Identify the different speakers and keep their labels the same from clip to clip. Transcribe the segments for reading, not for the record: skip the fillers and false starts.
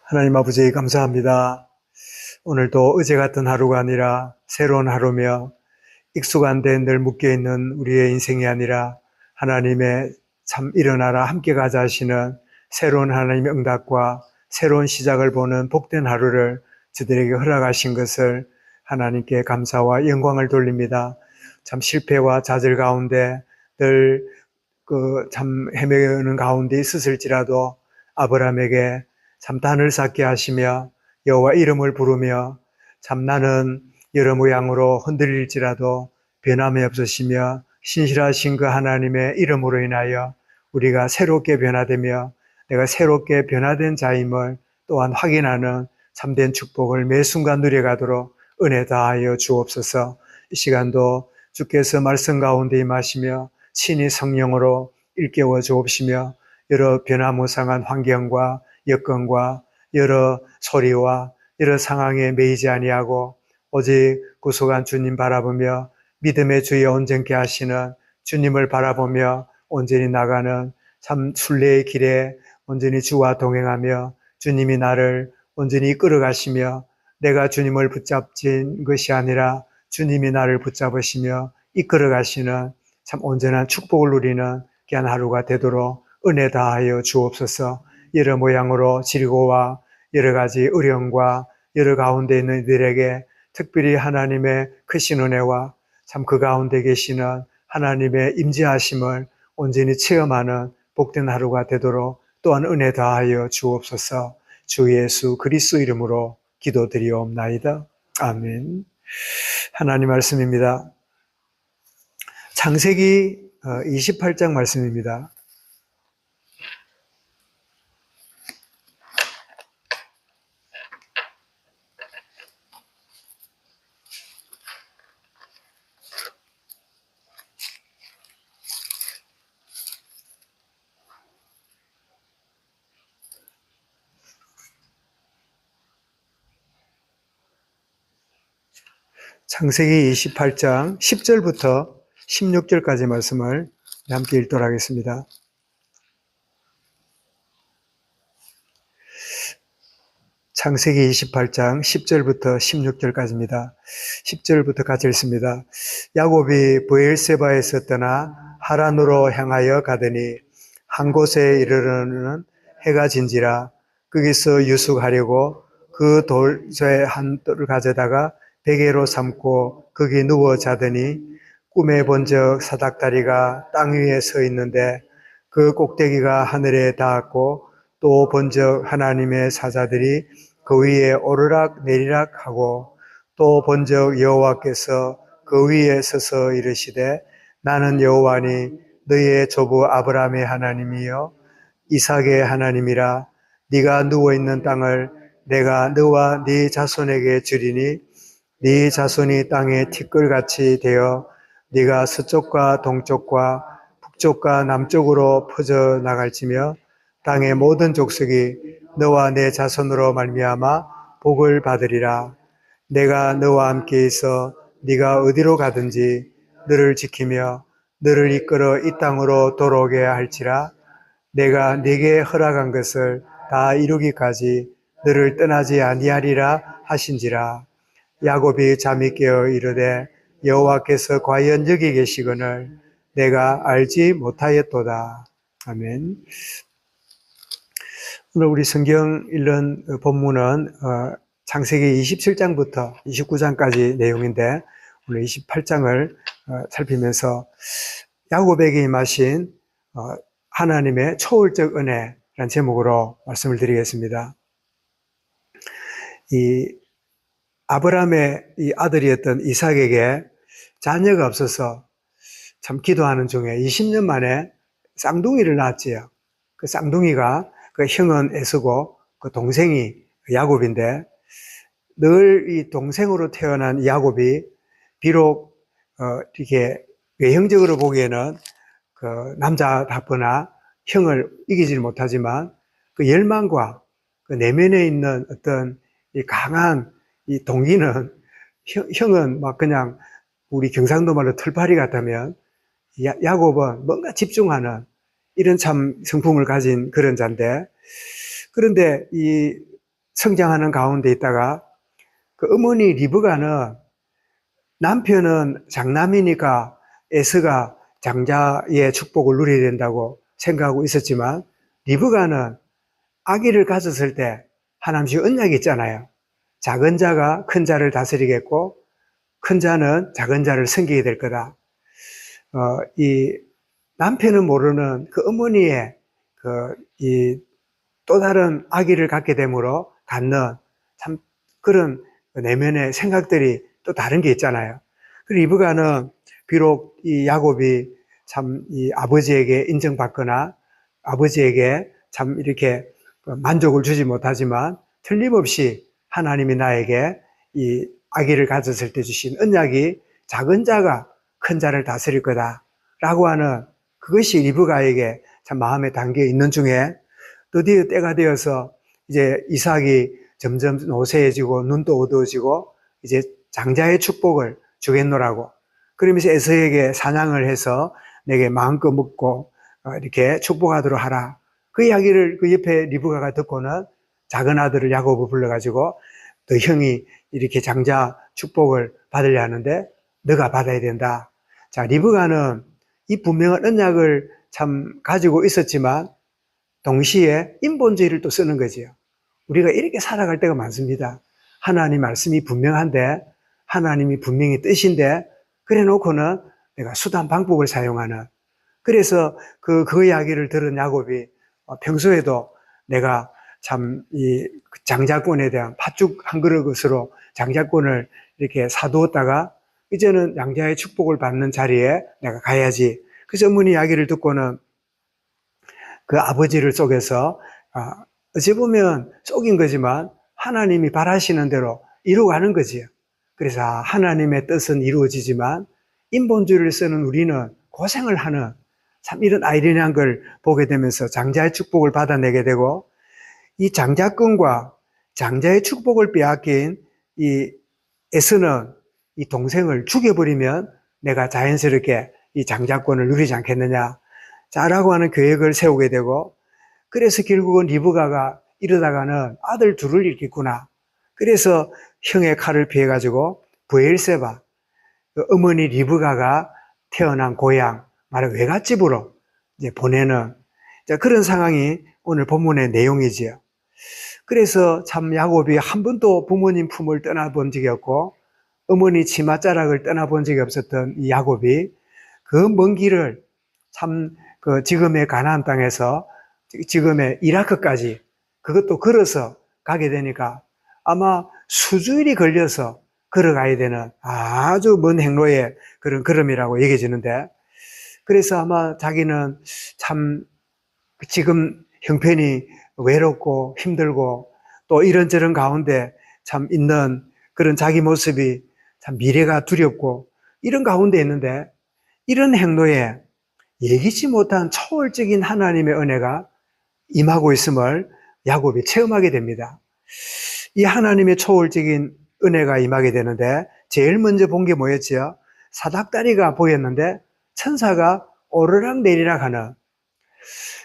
Speaker 1: 하나님 아버지 감사합니다. 오늘도 어제 같은 하루가 아니라 새로운 하루며 익숙한 데 늘 묶여있는 우리의 인생이 아니라 하나님의 참 일어나라 함께 가자 하시는 새로운 하나님의 응답과 새로운 시작을 보는 복된 하루를 저들에게 허락하신 것을 하나님께 감사와 영광을 돌립니다. 참 실패와 좌절 가운데 늘 참 헤매는 가운데 있었을지라도 아브라함에게 참 단을 쌓게 하시며 여호와 이름을 부르며 참 나는 여러 모양으로 흔들릴지라도 변함이 없으시며 신실하신 그 하나님의 이름으로 인하여 우리가 새롭게 변화되며 내가 새롭게 변화된 자임을 또한 확인하는 참된 축복을 매 순간 누려가도록 은혜 다하여 주옵소서. 이 시간도 주께서 말씀 가운데 임하시며 친히 성령으로 일깨워 주옵시며 여러 변화무쌍한 환경과 여건과 여러 소리와 여러 상황에 매이지 아니하고 오직 구속한 주님 바라보며 믿음의 주에 온전케 하시는 주님을 바라보며 온전히 나가는 참 순례의 길에 온전히 주와 동행하며 주님이 나를 온전히 이끌어 가시며 내가 주님을 붙잡진 것이 아니라 주님이 나를 붙잡으시며 이끌어 가시는 참 온전한 축복을 누리는 귀한 하루가 되도록 은혜 다하여 주옵소서. 여러 모양으로 지르고와 여러 가지 어려움과 여러 가운데 있는 이들에게 특별히 하나님의 크신 은혜와 참 그 가운데 계시는 하나님의 임재하심을 온전히 체험하는 복된 하루가 되도록 또한 은혜 다하여 주옵소서. 주 예수 그리스도 이름으로 기도드리옵나이다. 아멘. 하나님 말씀입니다. 창세기 28장 말씀입니다. 창세기 28장 10절부터 16절까지 말씀을 함께 읽도록 하겠습니다. 창세기 28장 10절부터 16절까지입니다. 10절부터 같이 읽습니다. 야곱이 브엘세바에서 떠나 하란으로 향하여 가더니 한 곳에 이르러는 해가 진지라. 거기서 유숙하려고 그 돌쇠 한 뜰을 가져다가 베개로 삼고 거기 누워 자더니 꿈에 본적 사닥다리가 땅 위에 서 있는데 그 꼭대기가 하늘에 닿았고 또 본적 하나님의 사자들이 그 위에 오르락 내리락 하고 또 본적 여호와께서 그 위에 서서 이르시되 나는 여호와니 너희의 조부 아브라함의 하나님이요 이삭의 하나님이라. 네가 누워있는 땅을 내가 너와 네 자손에게 주리니 네 자손이 땅의 티끌같이 되어 네가 서쪽과 동쪽과 북쪽과 남쪽으로 퍼져 나갈지며 땅의 모든 족속이 너와 내 자손으로 말미암아 복을 받으리라. 내가 너와 함께 있어 네가 어디로 가든지 너를 지키며 너를 이끌어 이 땅으로 돌아오게 할지라. 내가 네게 허락한 것을 다 이루기까지 너를 떠나지 아니하리라 하신지라. 야곱이 잠이 깨어 이르되 여호와께서 과연 여기 계시거늘 내가 알지 못하였도다. 아멘. 오늘 우리 성경 읽는 본문은 창세기 27장부터 29장까지 내용인데 오늘 28장을 살피면서 야곱에게 임하신 하나님의 초월적 은혜라는 제목으로 말씀을 드리겠습니다. 이 아브라함의 이 아들이었던 이삭에게 자녀가 없어서 참 기도하는 중에 20년 만에 쌍둥이를 낳았지요. 그 쌍둥이가 그 형은 에서고 그 동생이 야곱인데 늘 이 동생으로 태어난 야곱이 비록 이렇게 외형적으로 보기에는 그 남자답거나 형을 이기질 못하지만 그 열망과 그 내면에 있는 어떤 이 강한 이 동기는 형은 막 그냥 우리 경상도 말로 털파리 같다면 야곱은 뭔가 집중하는 이런 참 성품을 가진 그런 자인데 그런데 이 성장하는 가운데 있다가 그 어머니 리브가는 남편은 장남이니까 에서가 장자의 축복을 누려야 된다고 생각하고 있었지만 리브가는 아기를 가졌을 때 하나님의 언약이 있잖아요. 작은 자가 큰 자를 다스리겠고 큰 자는 작은 자를 섬기게 될 거다. 이 남편은 모르는 그 어머니의 이 또 다른 아기를 갖게 됨으로 갖는 참 그런 내면의 생각들이 또 다른 게 있잖아요. 그리고 리브가는 비록 이 야곱이 참 이 아버지에게 인정받거나 아버지에게 참 이렇게 만족을 주지 못하지만 틀림없이 하나님이 나에게 이 아기를 가졌을 때 주신 언약이 작은 자가 큰 자를 다스릴 거다라고 하는 그것이 리브가에게 참 마음에 담겨 있는 중에 드디어 때가 되어서 이제 이삭이 점점 노쇠해지고 눈도 어두워지고 이제 장자의 축복을 주겠노라고 그러면서 에서에게 사냥을 해서 내게 마음껏 먹고 이렇게 축복하도록 하라. 그 이야기를 그 옆에 리브가가 듣고는 작은 아들을 야곱을 불러가지고 너 형이 이렇게 장자 축복을 받으려 하는데 너가 받아야 된다. 자, 리브가는 이 분명한 언약을 참 가지고 있었지만 동시에 인본주의를 또 쓰는 거지요. 우리가 이렇게 살아갈 때가 많습니다. 하나님 말씀이 분명한데 하나님이 분명히 뜻인데 그래 놓고는 내가 수단 방법을 사용하는 그래서 그 이야기를 들은 야곱이 평소에도 내가 참 이 장자권에 대한 팥죽 한 그릇으로 장자권을 이렇게 사두었다가 이제는 양자의 축복을 받는 자리에 내가 가야지. 그래서 어머니 이야기를 듣고는 그 아버지를 속여서 어찌 보면 속인 거지만 하나님이 바라시는 대로 이루어가는 거지요. 그래서 하나님의 뜻은 이루어지지만 인본주의를 쓰는 우리는 고생을 하는 참 이런 아이러니한 걸 보게 되면서 장자의 축복을 받아내게 되고 이 장자권과 장자의 축복을 빼앗긴 이 에서는 이 동생을 죽여버리면 내가 자연스럽게 이 장자권을 누리지 않겠느냐 자라고 하는 계획을 세우게 되고 그래서 결국은 리브가가 이러다가는 아들 둘을 잃겠구나. 그래서 형의 칼을 피해가지고 브엘세바 그 어머니 리브가가 태어난 고향 말은 외갓집으로 이제 보내는 그런 상황이 오늘 본문의 내용이지요. 그래서 참 야곱이 한 번도 부모님 품을 떠나본 적이 없고 어머니 치맛자락을 떠나본 적이 없었던 이 야곱이 그 먼 길을 참 그 지금의 가나안 땅에서 지금의 이라크까지 그것도 걸어서 가게 되니까 아마 수주일이 걸려서 걸어가야 되는 아주 먼 행로의 그런 걸음이라고 얘기해지는데 그래서 아마 자기는 참 지금 형편이 외롭고 힘들고 또 이런저런 가운데 참 있는 그런 자기 모습이 참 미래가 두렵고 이런 가운데 있는데 이런 행로에 예기치 못한 초월적인 하나님의 은혜가 임하고 있음을 야곱이 체험하게 됩니다. 이 하나님의 초월적인 은혜가 임하게 되는데 제일 먼저 본 게 뭐였지요? 사닥다리가 보였는데 천사가 오르락 내리락 하는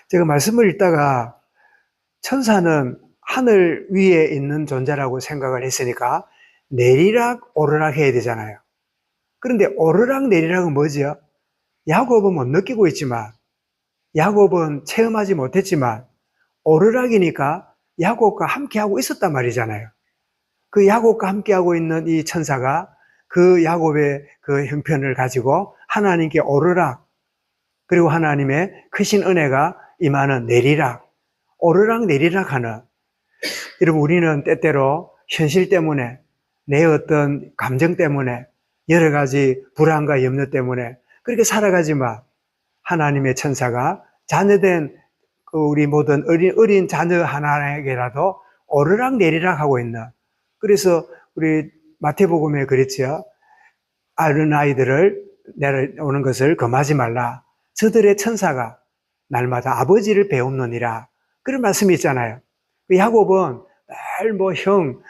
Speaker 1: 제가 말씀을 읽다가 천사는 하늘 위에 있는 존재라고 생각을 했으니까 내리락 오르락 해야 되잖아요. 그런데 오르락 내리락은 뭐죠? 야곱은 못 느끼고 있지만 야곱은 체험하지 못했지만 오르락이니까 야곱과 함께하고 있었단 말이잖아요. 그 야곱과 함께하고 있는 이 천사가 그 야곱의 그 형편을 가지고 하나님께 오르락 그리고 하나님의 크신 은혜가 임하는 내리락 오르락 내리락 하는 여러분 우리는 때때로 현실 때문에 내 어떤 감정 때문에 여러 가지 불안과 염려 때문에 그렇게 살아가지만 하나님의 천사가 자녀된 우리 모든 어린 자녀 하나에게라도 오르락 내리락 하고 있는 그래서 우리 마태복음에 그랬죠. 어린 아이들을 내려오는 것을 금하지 말라. 저들의 천사가 날마다 아버지를 배웁느니라. 그런 말씀이 있잖아요. 야곱은 늘 형,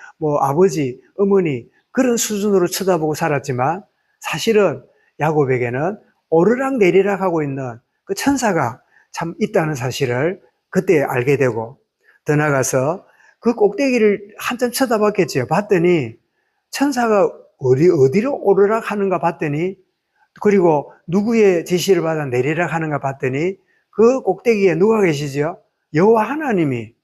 Speaker 1: 아버지, 어머니 그런 수준으로 쳐다보고 살았지만 사실은 야곱에게는 오르락 내리락 하고 있는 그 천사가 참 있다는 사실을 그때 알게 되고 더 나아가서 그 꼭대기를 한참 쳐다봤겠죠. 봤더니 천사가 어디로 오르락 하는가 봤더니, 그리고 누구의 지시를 받아 내리락 하는가 봤더니 그 꼭대기에 누가 계시죠? 여호와 하나님이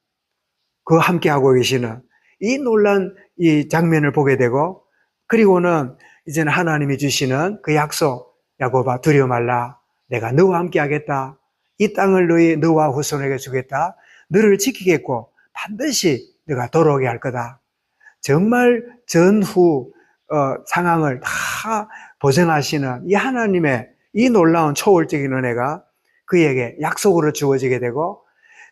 Speaker 1: 그 함께하고 계시는 이 놀란 이 장면을 보게 되고, 그리고는 이제는 하나님이 주시는 그 약속, 야곱아 두려워 말라, 내가 너와 함께하겠다, 이 땅을 너와 후손에게 주겠다, 너를 지키겠고 반드시 너가 돌아오게 할 거다. 정말 전후 상황을 다 보증하시는 이 하나님의 이 놀라운 초월적인 은혜가 그에게 약속으로 주어지게 되고,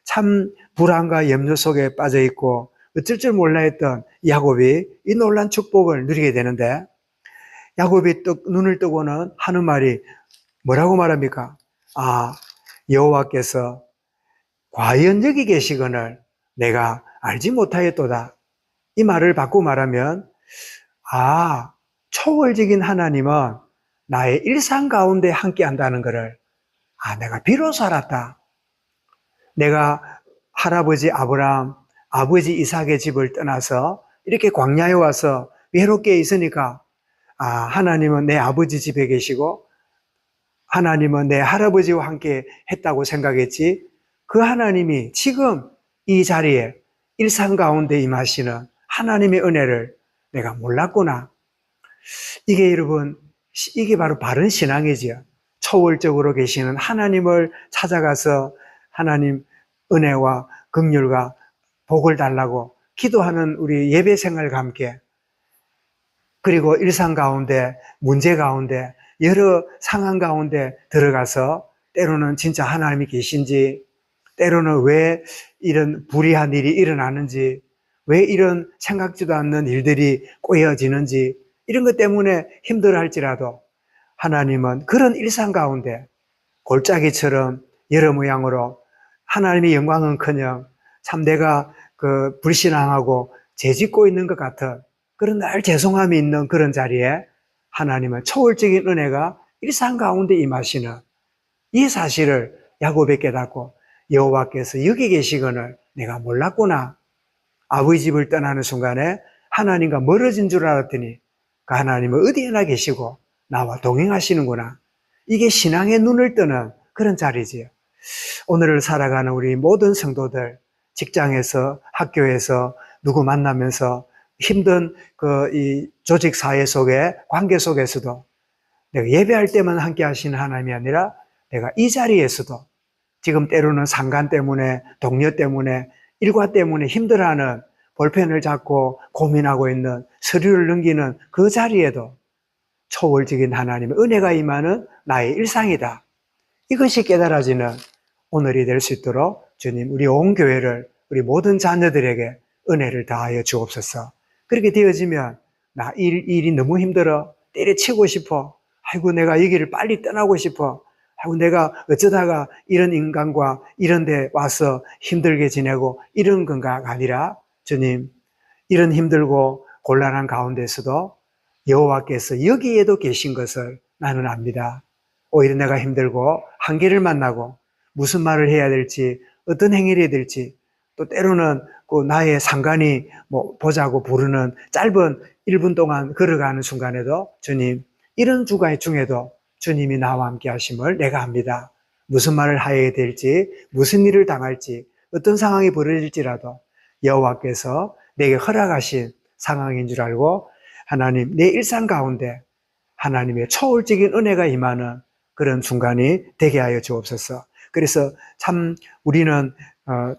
Speaker 1: 참 불안과 염려 속에 빠져 있고 어쩔 줄 몰라 했던 야곱이 이 놀란 축복을 누리게 되는데, 야곱이 눈을 뜨고는 하는 말이 뭐라고 말합니까? 아, 여호와께서 과연 여기 계시거늘 내가 알지 못하였도다. 이 말을 바꾸고 말하면, 아, 초월적인 하나님은 나의 일상 가운데 함께 한다는 것을, 내가 비로소 알았다. 내가 할아버지 아브라함, 아버지 이삭의 집을 떠나서 이렇게 광야에 와서 외롭게 있으니까, 하나님은 내 아버지 집에 계시고 하나님은 내 할아버지와 함께 했다고 생각했지, 그 하나님이 지금 이 자리에 일상 가운데 임하시는 하나님의 은혜를 내가 몰랐구나. 이게 여러분, 이게 바로 바른 신앙이지요. 초월적으로 계시는 하나님을 찾아가서 하나님 은혜와 긍휼과 복을 달라고 기도하는 우리 예배 생활과 함께, 그리고 일상 가운데, 문제 가운데, 여러 상황 가운데 들어가서 때로는 진짜 하나님이 계신지, 때로는 왜 이런 불의한 일이 일어나는지, 왜 이런 생각지도 않는 일들이 꼬여지는지, 이런 것 때문에 힘들어할지라도 하나님은 그런 일상 가운데 골짜기처럼 여러 모양으로 하나님의 영광은커녕 참 내가 불신앙하고 죄짓고 있는 것 같은 그런 날 죄송함이 있는 그런 자리에 하나님은 초월적인 은혜가 일상 가운데 임하시는 이 사실을 야곱이 깨닫고, 여호와께서 여기 계시거늘 내가 몰랐구나. 아버지 집을 떠나는 순간에 하나님과 멀어진 줄 알았더니 그 하나님은 어디에나 계시고 나와 동행하시는구나. 이게 신앙의 눈을 뜨는 그런 자리지요. 오늘을 살아가는 우리 모든 성도들, 직장에서, 학교에서, 누구 만나면서 힘든 이 조직 사회 속에, 관계 속에서도 내가 예배할 때만 함께 하시는 하나님이 아니라 내가 이 자리에서도 지금 때로는 상관 때문에, 동료 때문에, 일과 때문에 힘들어하는, 볼펜을 잡고 고민하고 있는, 서류를 넘기는 그 자리에도 초월적인 하나님의 은혜가 임하는 나의 일상이다. 이것이 깨달아지는 오늘이 될 수 있도록 주님, 우리 온 교회를, 우리 모든 자녀들에게 은혜를 다하여 주옵소서. 그렇게 되어지면 나 일이 너무 힘들어, 때려치고 싶어, 아이고 내가 여기를 빨리 떠나고 싶어, 아이고 내가 어쩌다가 이런 인간과 이런 데 와서 힘들게 지내고 이런 건가 아니라, 주님, 이런 힘들고 곤란한 가운데서도 여호와께서 여기에도 계신 것을 나는 압니다. 오히려 내가 힘들고 한계를 만나고 무슨 말을 해야 될지, 어떤 행위를 해야 될지, 또 때로는 그 나의 상관이 보자고 부르는 짧은 1분 동안 걸어가는 순간에도 주님, 이런 주간 중에도 주님이 나와 함께 하심을 내가 압니다. 무슨 말을 해야 될지, 무슨 일을 당할지, 어떤 상황이 벌어질지라도 여호와께서 내게 허락하신 상황인 줄 알고 하나님, 내 일상 가운데 하나님의 초월적인 은혜가 임하는 그런 순간이 되게 하여 주옵소서. 그래서 참 우리는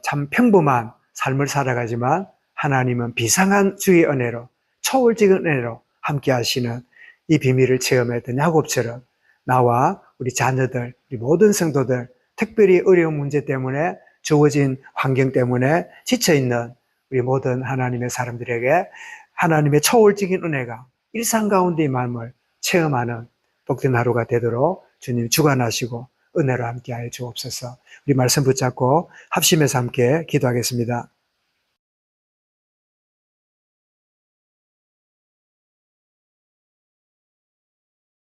Speaker 1: 참 평범한 삶을 살아가지만 하나님은 비상한 주의 은혜로, 초월적인 은혜로 함께 하시는 이 비밀을 체험했던 야곱처럼 나와 우리 자녀들, 우리 모든 성도들, 특별히 어려운 문제 때문에, 주어진 환경 때문에 지쳐있는 우리 모든 하나님의 사람들에게 하나님의 초월적인 은혜가 일상 가운데 임함을 체험하는 복된 하루가 되도록 주님 주관하시고 은혜로 함께하여 주옵소서. 우리 말씀 붙잡고 합심해서 함께 기도하겠습니다.